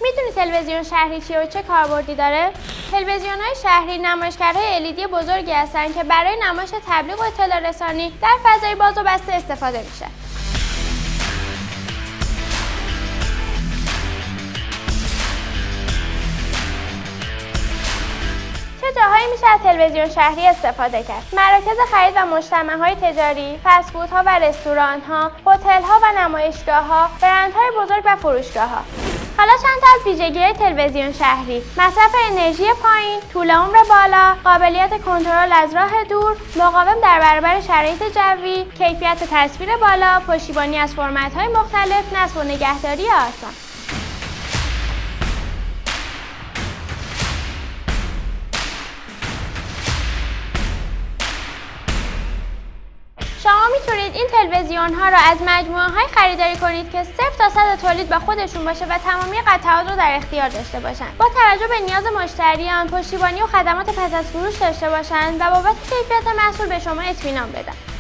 میدونی تلویزیون شهری چیه و چه کاربردی داره؟ تلویزیون‌های شهری نمایشگرهای LED بزرگی هستن که برای نمایش تبلیغ و اطلاع رسانی در فضای باز و بسته استفاده میشه. چه جاهایی میشه از تلویزیون شهری استفاده کرد؟ مراکز خرید و مجتمع‌های تجاری، فست‌فودها و رستوران‌ها، هتل‌ها و نمایشگاه‌ها، برندهای بزرگ و فروشگاه‌ها. حالا چند تا از ویژگی‌های تلویزیون شهری: مصرف انرژی پایین، طول عمر بالا، قابلیت کنترل از راه دور، مقاوم در برابر شرایط جوی، کیفیت تصویر بالا، پشتیبانی از فرمت‌های مختلف، نصب و نگهداری آسان. شما میتونید این تلویزیون ها را از مجموعه های خریداری کنید که 0 تا 100 تولید به خودشون باشه و تمامی قطعات رو در اختیار داشته باشن. با توجه به نیاز مشتریان، پشتیبانی و خدمات پس از فروش داشته باشن و بابت کیفیت محصول به شما اطمینان بدن.